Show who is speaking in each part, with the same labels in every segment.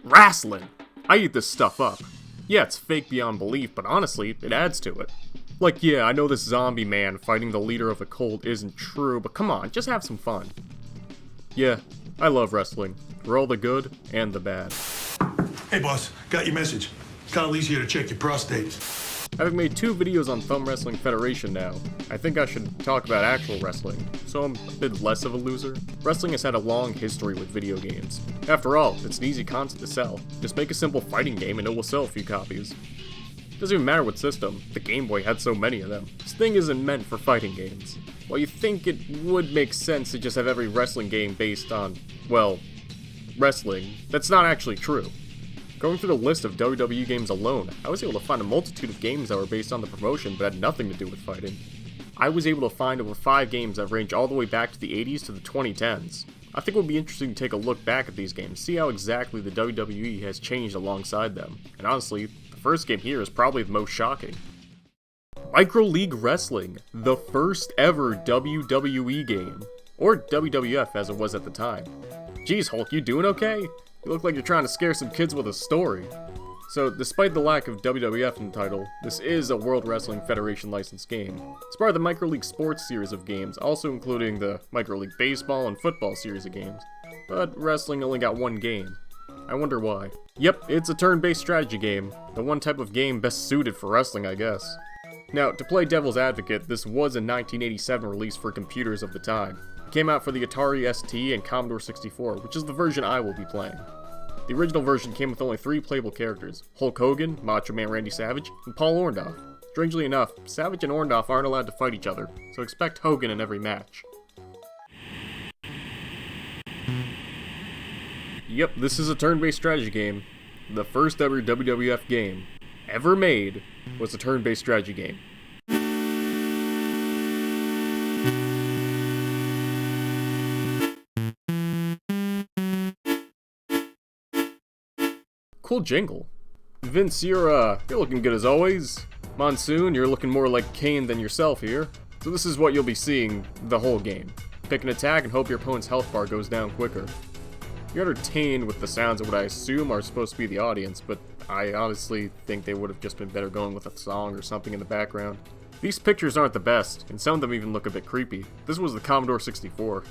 Speaker 1: Wrestling! I eat this stuff up. Yeah, it's fake beyond belief, but honestly, it adds to it. Like, yeah, I know this zombie man fighting the leader of a cult isn't true, but come on, just have some fun. Yeah, I love wrestling, for all the good and the bad.
Speaker 2: Hey boss, got your message. Connolly's here to check your prostate.
Speaker 1: Having made 2 videos on Thumb Wrestling Federation now, I think I should talk about actual wrestling, so I'm a bit less of a loser. Wrestling has had a long history with video games. After all, it's an easy concept to sell. Just make a simple fighting game and it will sell a few copies. Doesn't even matter what system, the Game Boy had so many of them. This thing isn't meant for fighting games. While you think it would make sense to just have every wrestling game based on, well, wrestling, that's not actually true. Going through the list of WWE games alone, I was able to find a multitude of games that were based on the promotion but had nothing to do with fighting. I was able to find over 5 games that range all the way back to the 80s to the 2010s. I think it would be interesting to take a look back at these games, see how exactly the WWE has changed alongside them. And honestly, the first game here is probably the most shocking. MicroLeague Wrestling, the first ever WWE game. Or WWF as it was at the time. Geez, Hulk, you doing okay? You look like you're trying to scare some kids with a story. So, despite the lack of WWF in the title, this is a World Wrestling Federation licensed game. It's part of the MicroLeague Sports series of games, also including the MicroLeague Baseball and Football series of games. But wrestling only got 1 game. I wonder why. Yep, it's a turn-based strategy game, the one type of game best suited for wrestling, I guess. Now, to play devil's advocate, this was a 1987 release for computers of the time. It came out for the Atari ST and Commodore 64, which is the version I will be playing. The original version came with only 3 playable characters: Hulk Hogan, Macho Man Randy Savage, and Paul Orndorff. Strangely enough, Savage and Orndorff aren't allowed to fight each other, so expect Hogan in every match. Yep, this is a turn-based strategy game. The first ever WWF game ever made was a turn-based strategy game. Cool jingle. Vince, you're looking good as always. Monsoon, you're looking more like Kane than yourself here. So this is what you'll be seeing the whole game. Pick an attack and hope your opponent's health bar goes down quicker. You're entertained with the sounds of what I assume are supposed to be the audience, but I honestly think they would have just been better going with a song or something in the background. These pictures aren't the best, and some of them even look a bit creepy. This was the Commodore 64.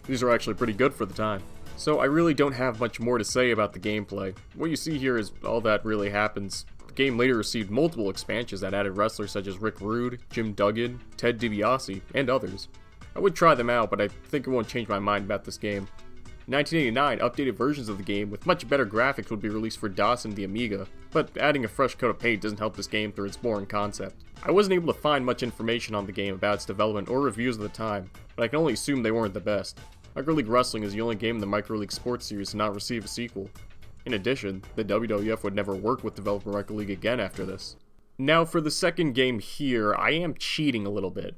Speaker 1: These are actually pretty good for the time. So I really don't have much more to say about the gameplay. What you see here is all that really happens. The game later received multiple expansions that added wrestlers such as Rick Rude, Jim Duggan, Ted DiBiase, and others. I would try them out, but I think it won't change my mind about this game. In 1989, updated versions of the game with much better graphics would be released for DOS and the Amiga, but adding a fresh coat of paint doesn't help this game through its boring concept. I wasn't able to find much information on the game about its development or reviews at the time, but I can only assume they weren't the best. MicroLeague Wrestling is the only game in the MicroLeague Sports series to not receive a sequel. In addition, the WWF would never work with developer MicroLeague again after this. Now for the second game here, I am cheating a little bit.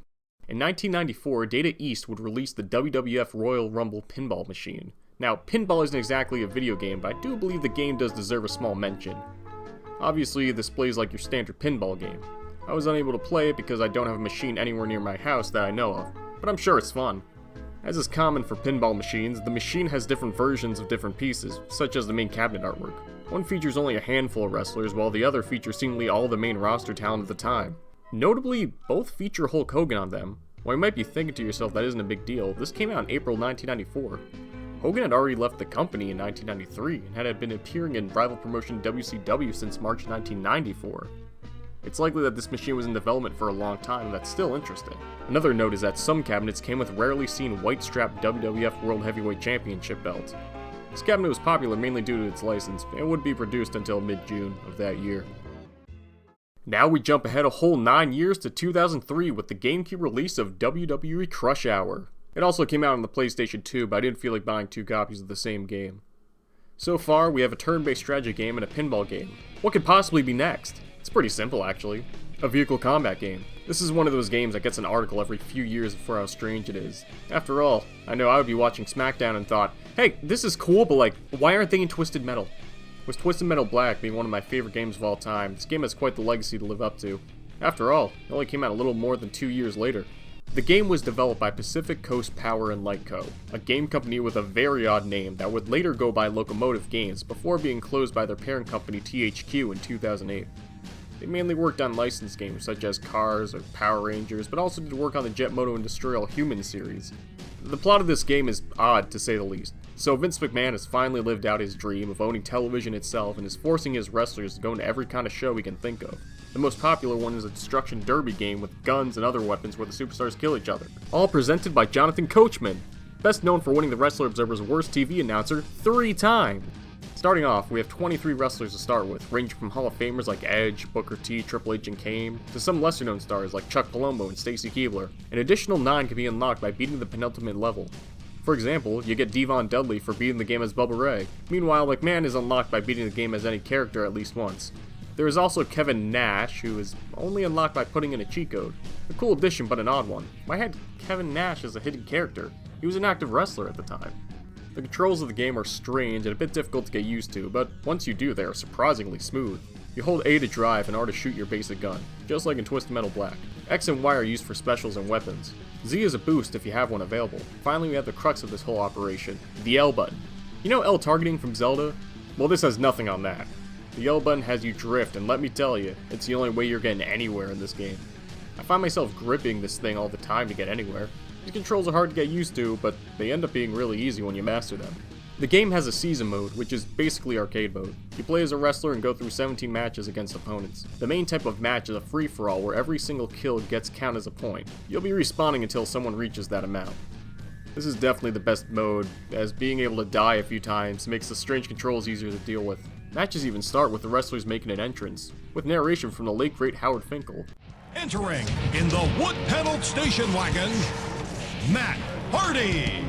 Speaker 1: In 1994, Data East would release the WWF Royal Rumble pinball machine. Now, pinball isn't exactly a video game, but I do believe the game does deserve a small mention. Obviously, this plays like your standard pinball game. I was unable to play it because I don't have a machine anywhere near my house that I know of, but I'm sure it's fun. As is common for pinball machines, the machine has different versions of different pieces, such as the main cabinet artwork. One features only a handful of wrestlers, while the other features seemingly all the main roster talent at the time. Notably, both feature Hulk Hogan on them. While you might be thinking to yourself that isn't a big deal, this came out in April 1994. Hogan had already left the company in 1993 and had been appearing in rival promotion WCW since March 1994. It's likely that this machine was in development for a long time, and that's still interesting. Another note is that some cabinets came with rarely seen white-strapped WWF World Heavyweight Championship belts. This cabinet was popular mainly due to its license, and would be produced until mid-June of that year. Now we jump ahead a whole 9 years to 2003 with the GameCube release of WWE Crush Hour. It also came out on the PlayStation 2, but I didn't feel like buying 2 copies of the same game. So far, we have a turn-based strategy game and a pinball game. What could possibly be next? It's pretty simple, actually. A vehicle combat game. This is one of those games that gets an article every few years for how strange it is. After all, I know I would be watching SmackDown and thought, hey, this is cool, but like, why aren't they in Twisted Metal? With Twisted Metal Black being one of my favorite games of all time, this game has quite the legacy to live up to. After all, it only came out a little more than 2 years later. The game was developed by Pacific Coast Power and Light Co., a game company with a very odd name that would later go by Locomotive Games before being closed by their parent company THQ in 2008. They mainly worked on licensed games such as Cars or Power Rangers, but also did work on the Jet Moto and Destroy All Humans series. The plot of this game is odd to say the least. So Vince McMahon has finally lived out his dream of owning television itself and is forcing his wrestlers to go into every kind of show he can think of. The most popular one is a destruction derby game with guns and other weapons where the superstars kill each other. All presented by Jonathan Coachman, best known for winning the Wrestler Observer's Worst TV Announcer 3 times. Starting off, we have 23 wrestlers to start with, ranging from Hall of Famers like Edge, Booker T, Triple H, and Kane, to some lesser known stars like Chuck Palumbo and Stacy Keibler. An additional 9 can be unlocked by beating the penultimate level. For example, you get Devon Dudley for beating the game as Bubba Ray. Meanwhile, McMahon is unlocked by beating the game as any character at least once. There is also Kevin Nash, who is only unlocked by putting in a cheat code. A cool addition, but an odd one. Why had Kevin Nash as a hidden character? He was an active wrestler at the time. The controls of the game are strange and a bit difficult to get used to, but once you do, they are surprisingly smooth. You hold A to drive and R to shoot your basic gun, just like in Twisted Metal Black. X and Y are used for specials and weapons. Z is a boost if you have one available. Finally, we have the crux of this whole operation, the L button. You know L targeting from Zelda? Well, this has nothing on that. The L button has you drift, and let me tell you, it's the only way you're getting anywhere in this game. I find myself gripping this thing all the time to get anywhere. The controls are hard to get used to, but they end up being really easy when you master them. The game has a season mode, which is basically arcade mode. You play as a wrestler and go through 17 matches against opponents. The main type of match is a free-for-all where every single kill gets counted as a point. You'll be respawning until someone reaches that amount. This is definitely the best mode, as being able to die a few times makes the strange controls easier to deal with. Matches even start with the wrestlers making an entrance, with narration from the late great Howard Finkel.
Speaker 3: Entering in the wood-paneled station wagon, Matt Hardy!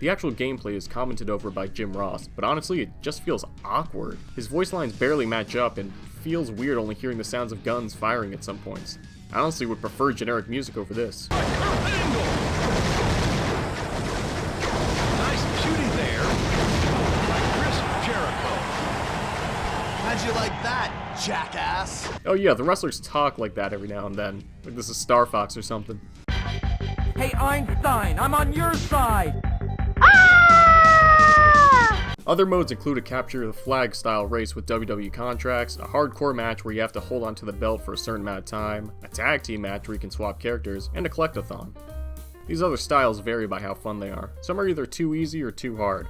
Speaker 1: The actual gameplay is commented over by Jim Ross, but honestly it just feels awkward. His voice lines barely match up and feels weird only hearing the sounds of guns firing at some points. I honestly would prefer generic music over this.
Speaker 3: Nice shooting there by Chris Jericho.
Speaker 4: How'd you like that, jackass?
Speaker 1: Oh yeah, the wrestlers talk like that every now and then, like this is Star Fox or something.
Speaker 5: Hey Einstein, I'm on your side!
Speaker 1: Other modes include a capture the flag style race with WWE contracts, a hardcore match where you have to hold onto the belt for a certain amount of time, a tag team match where you can swap characters, and a collectathon. These other styles vary by how fun they are. Some are either too easy or too hard.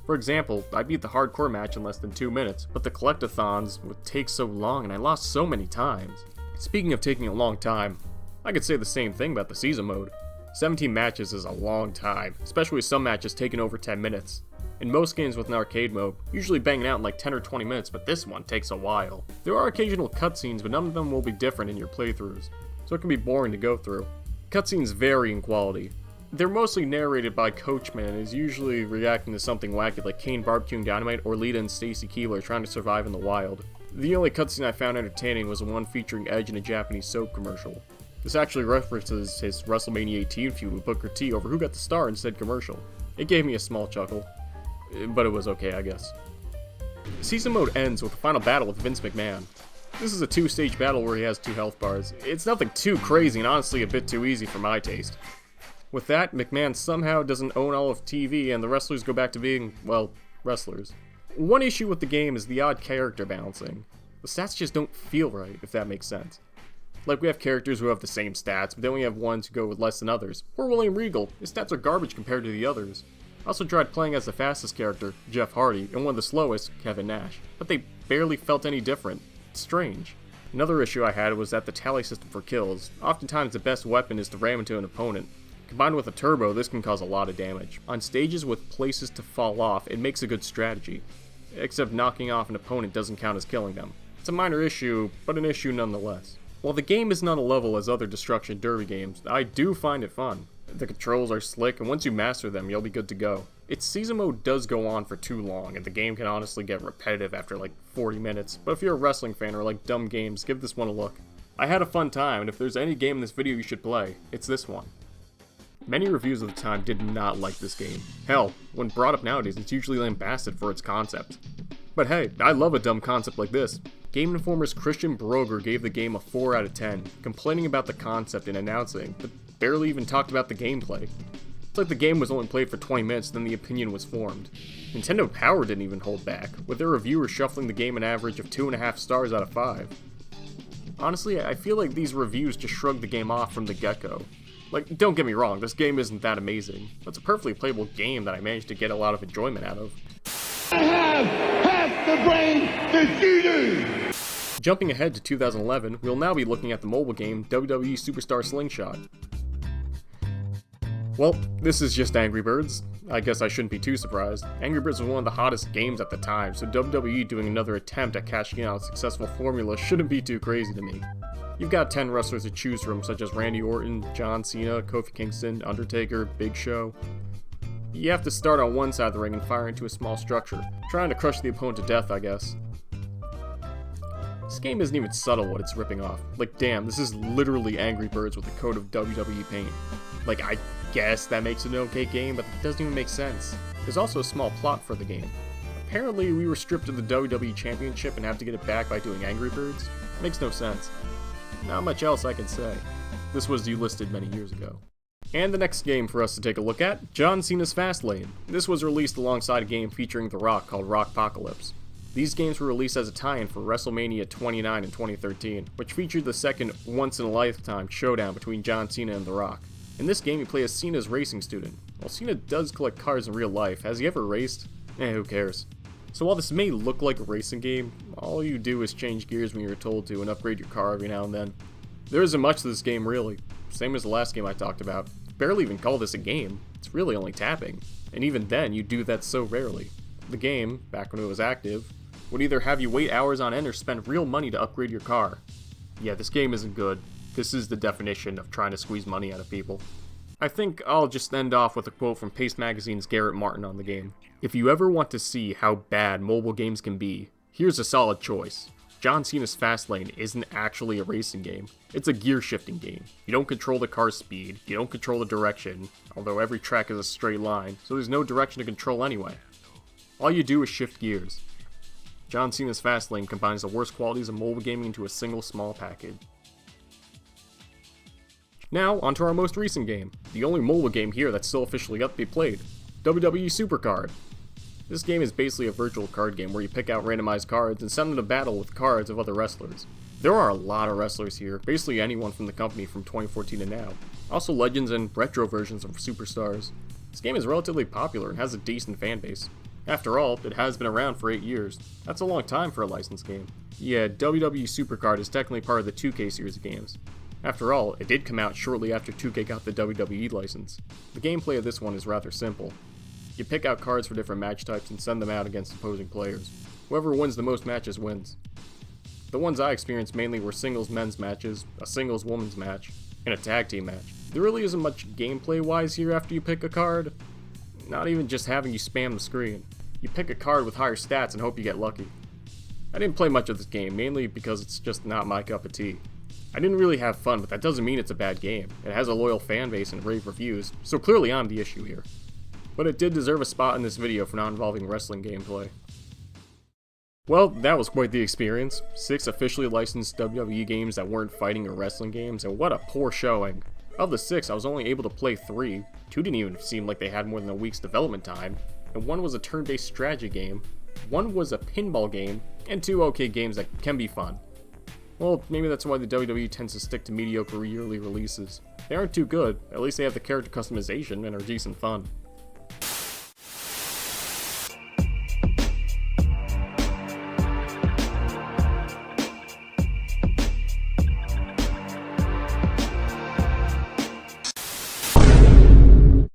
Speaker 1: For example, I beat the hardcore match in less than 2 minutes, but the collectathons would take so long and I lost so many times. Speaking of taking a long time, I could say the same thing about the season mode. 17 matches is a long time, especially with some matches taking over 10 minutes. In most games with an arcade mode, usually banging out in like 10 or 20 minutes, but this one takes a while. There are occasional cutscenes, but none of them will be different in your playthroughs, so it can be boring to go through. Cutscenes vary in quality. They're mostly narrated by Coachman and is usually reacting to something wacky like Kane barbecuing Dynamite or Lita and Stacy Keibler trying to survive in the wild. The only cutscene I found entertaining was the one featuring Edge in a Japanese soap commercial. This actually references his WrestleMania 18 feud with Booker T over who got the star in said commercial. It gave me a small chuckle, but it was okay, I guess. Season mode ends with the final battle with Vince McMahon. This is a 2-stage battle where he has 2 health bars. It's nothing too crazy and honestly a bit too easy for my taste. With that, McMahon somehow doesn't own all of TV and the wrestlers go back to being, well, wrestlers. One issue with the game is the odd character balancing. The stats just don't feel right, if that makes sense. Like, we have characters who have the same stats, but then we have ones who go with less than others. Poor William Regal, his stats are garbage compared to the others. I also tried playing as the fastest character, Jeff Hardy, and one of the slowest, Kevin Nash, but they barely felt any different. It's strange. Another issue I had was that the tally system for kills. Oftentimes the best weapon is to ram into an opponent. Combined with a turbo, this can cause a lot of damage. On stages with places to fall off, it makes a good strategy. Except knocking off an opponent doesn't count as killing them. It's a minor issue, but an issue nonetheless. While the game isn't on a level as other destruction derby games, I do find it fun. The controls are slick, and once you master them, you'll be good to go. Its season mode does go on for too long, and the game can honestly get repetitive after like 40 minutes, but if you're a wrestling fan or like dumb games, give this one a look. I had a fun time, and if there's any game in this video you should play, it's this one. Many reviews of the time did not like this game. Hell, when brought up nowadays, it's usually lambasted for its concept. But hey, I love a dumb concept like this. Game Informer's Christian Broger gave the game a 4 out of 10, complaining about the concept and announcing, but barely even talked about the gameplay. It's like the game was only played for 20 minutes, then the opinion was formed. Nintendo Power didn't even hold back, with their reviewers shuffling the game an average of 2.5 stars out of 5. Honestly, I feel like these reviews just shrugged the game off from the get-go. Like, don't get me wrong, this game isn't that amazing, but it's a perfectly playable game that I managed to get a lot of enjoyment out of.
Speaker 6: I have half the brain that you do!
Speaker 1: Jumping ahead to 2011, we'll now be looking at the mobile game WWE Superstar Slingshot. Well, this is just Angry Birds. I guess I shouldn't be too surprised. Angry Birds was one of the hottest games at the time, so WWE doing another attempt at cashing in on a successful formula shouldn't be too crazy to me. You've got 10 wrestlers to choose from, such as Randy Orton, John Cena, Kofi Kingston, Undertaker, Big Show. You have to start on one side of the ring and fire into a small structure, trying to crush the opponent to death, I guess. This game isn't even subtle what it's ripping off. Like, damn, this is literally Angry Birds with a coat of WWE paint. Like, I guess that makes it an okay game, but it doesn't even make sense. There's also a small plot for the game. Apparently, we were stripped of the WWE Championship and have to get it back by doing Angry Birds. Makes no sense. Not much else I can say. This was delisted many years ago. And the next game for us to take a look at, John Cena's Fastlane. This was released alongside a game featuring The Rock called Rockpocalypse. These games were released as a tie-in for WrestleMania 29 in 2013, which featured the second once-in-a-lifetime showdown between John Cena and The Rock. In this game, you play as Cena's racing student. While Cena does collect cars in real life, has he ever raced? Who cares? So while this may look like a racing game, all you do is change gears when you're told to and upgrade your car every now and then. There isn't much to this game really. Same as the last game I talked about. Barely even call this a game. It's really only tapping. And even then, you do that so rarely. The game, back when it was active, would either have you wait hours on end or spend real money to upgrade your car. Yeah, this game isn't good. This is the definition of trying to squeeze money out of people. I think I'll just end off with a quote from Paste Magazine's Garrett Martin on the game. If you ever want to see how bad mobile games can be, here's a solid choice. John Cena's Fastlane isn't actually a racing game. It's a gear shifting game. You don't control the car's speed, you don't control the direction, although every track is a straight line, so there's no direction to control anyway. All you do is shift gears. John Cena's Fastlane combines the worst qualities of mobile gaming into a single small package. Now, onto our most recent game, the only mobile game here that's still officially up to be played, WWE SuperCard. This game is basically a virtual card game where you pick out randomized cards and send them to battle with cards of other wrestlers. There are a lot of wrestlers here, basically anyone from the company from 2014 to now. Also legends and retro versions of superstars. This game is relatively popular and has a decent fan base. After all, it has been around for 8 years. That's a long time for a licensed game. Yeah, WWE SuperCard is technically part of the 2K series of games. After all, it did come out shortly after 2K got the WWE license. The gameplay of this one is rather simple. You pick out cards for different match types and send them out against opposing players. Whoever wins the most matches wins. The ones I experienced mainly were singles men's matches, a singles women's match, and a tag team match. There really isn't much gameplay wise here after you pick a card. Not even just having you spam the screen. You pick a card with higher stats and hope you get lucky. I didn't play much of this game, mainly because it's just not my cup of tea. I didn't really have fun, but that doesn't mean it's a bad game. It has a loyal fan base and rave reviews, so clearly I'm the issue here. But it did deserve a spot in this video for not involving wrestling gameplay. Well, that was quite the experience. 6 officially licensed WWE games that weren't fighting or wrestling games, and what a poor showing. Of the 6, I was only able to play 3. 2 didn't even seem like they had more than a week's development time, and 1 was a turn-based strategy game, 1 was a pinball game, and 2 okay games that can be fun. Well, maybe that's why the WWE tends to stick to mediocre yearly releases. They aren't too good, at least they have the character customization and are decent fun.